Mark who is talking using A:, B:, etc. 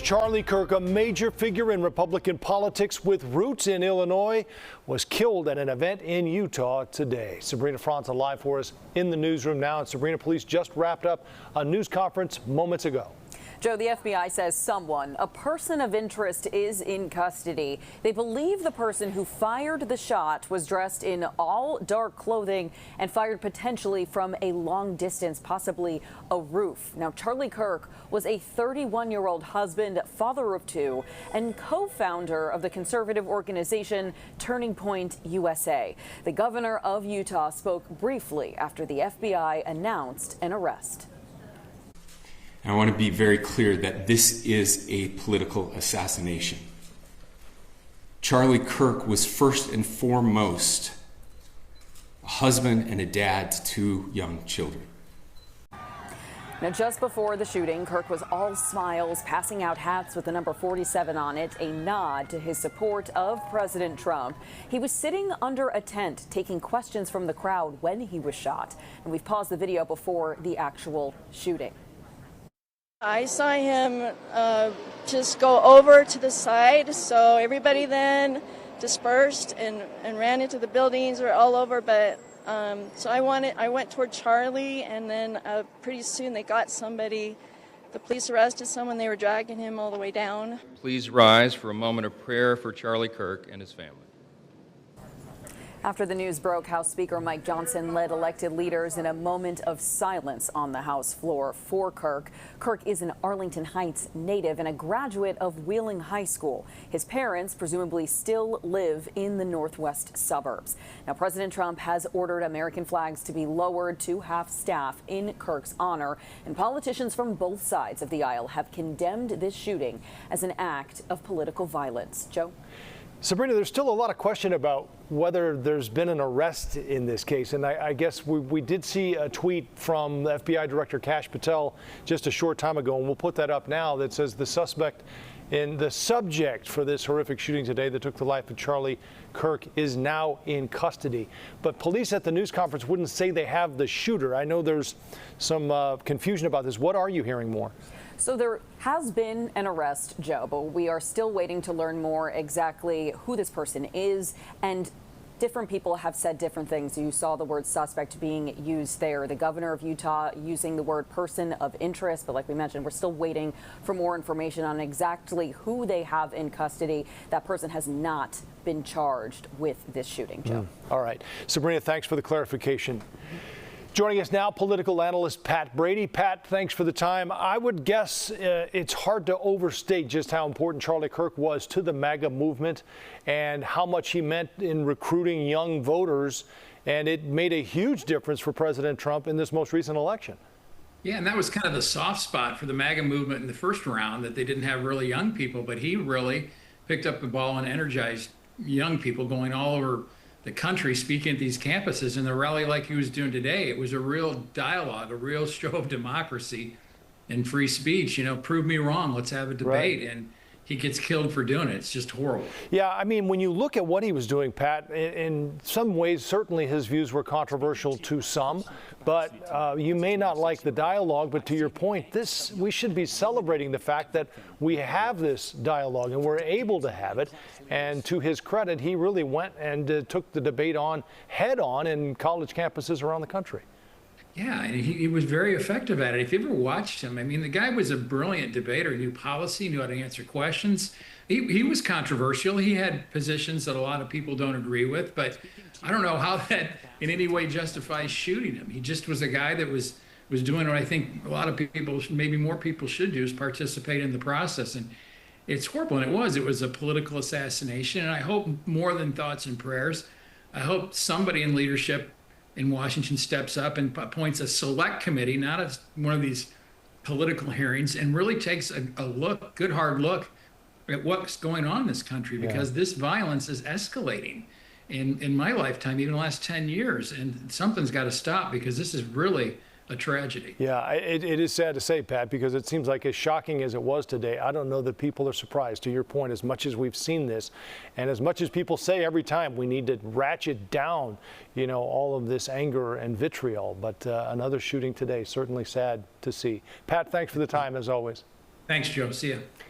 A: Charlie Kirk, a major figure in Republican politics with roots in Illinois, was killed at an event in Utah today. Sabrina Franza live for us in the newsroom now. And Sabrina, police just wrapped up a news conference moments ago.
B: Joe, the FBI says someone, a person of interest, is in custody. They believe the person who fired the shot was dressed in all dark clothing and fired potentially from a long distance, possibly a roof. Now, Charlie Kirk was a 31-year-old husband, father of two, and co-founder of the conservative organization Turning Point USA. The governor of Utah spoke briefly after the FBI announced an arrest.
C: I want to be very clear that this is a political assassination. Charlie Kirk was first and foremost a husband and a dad to two young children.
B: Now, just before the shooting, Kirk was all smiles, passing out hats with the number 47 on it, a nod to his support of President Trump. He was sitting under a tent taking questions from the crowd when he was shot. And we've paused the video before the actual shooting.
D: I saw him just go over to the side, so everybody then dispersed and ran into the buildings or all over. But so I went toward Charlie, and then pretty soon they got somebody. The police arrested someone. They were dragging him all the way down.
E: Please rise for a moment of prayer for Charlie Kirk and his family.
B: After the news broke, House Speaker Mike Johnson led elected leaders in a moment of silence on the House floor for Kirk. Kirk is an Arlington Heights native and a graduate of Wheeling High School. His parents presumably still live in the northwest suburbs. Now, President Trump has ordered American flags to be lowered to half-staff in Kirk's honor, and politicians from both sides of the aisle have condemned this shooting as an act of political violence. Joe?
A: Sabrina, there's still a lot of question about whether there's been an arrest in this case. And I guess we did see a tweet from the FBI Director Kash Patel just a short time ago, and we'll put that up now, that says the subject for this horrific shooting today that took the life of Charlie Kirk is now in custody. But police at the news conference wouldn't say they have the shooter. I know there's some confusion about this. What are you hearing more?
B: So there has been an arrest, Joe, but we are still waiting to learn more exactly who this person is, and different people have said different things. You saw the word suspect being used there. The governor of Utah using the word person of interest, but like we mentioned, we're still waiting for more information on exactly who they have in custody. That person has not been charged with this shooting, Joe.
A: All right. Sabrina, thanks for the clarification. Joining us now, political analyst Pat Brady. Pat, thanks for the time. I would guess it's hard to overstate just how important Charlie Kirk was to the MAGA movement and how much he meant in recruiting young voters. And it made a huge difference for President Trump in this most recent election.
F: Yeah, and that was kind of the soft spot for the MAGA movement in the first round, that they didn't have really young people, but he really picked up the ball and energized young people going all over the country, speaking at these campuses. In the rally like he was doing today, it was a real dialogue, a real show of democracy and free speech. You know, prove me wrong, let's have a debate. Right. And he gets killed for doing it. It's just horrible. Yeah,
A: I mean, when you look at what he was doing, Pat, in some ways, certainly his views were controversial to some, but you may not like the dialogue. But to your point, we should be celebrating the fact that we have this dialogue and we're able to have it. And to his credit, he really went and took the debate on head on in college campuses around the country.
F: Yeah, and he was very effective at it. If you ever watched him, I mean, the guy was a brilliant debater. He knew policy, knew how to answer questions. He was controversial. He had positions that a lot of people don't agree with, but I don't know how that in any way justifies shooting him. He just was a guy that was doing what I think a lot of people, maybe more people should do, is participate in the process. And it's horrible, and it was a political assassination. And I hope more than thoughts and prayers, I hope somebody in leadership in Washington steps up and appoints a select committee, not one of these political hearings, and really takes a good hard look at what's going on in this country, because this violence is escalating in my lifetime, even the last 10 years. And something's got to stop, because this is really a tragedy.
A: Yeah, it is sad to say, Pat, because it seems like as shocking as it was today, I don't know that people are surprised, to your point, as much as we've seen this. And as much as people say every time we need to ratchet down, all of this anger and vitriol. But another shooting today, certainly sad to see. Pat, thanks for the time, as always.
F: Thanks, Joe. See ya.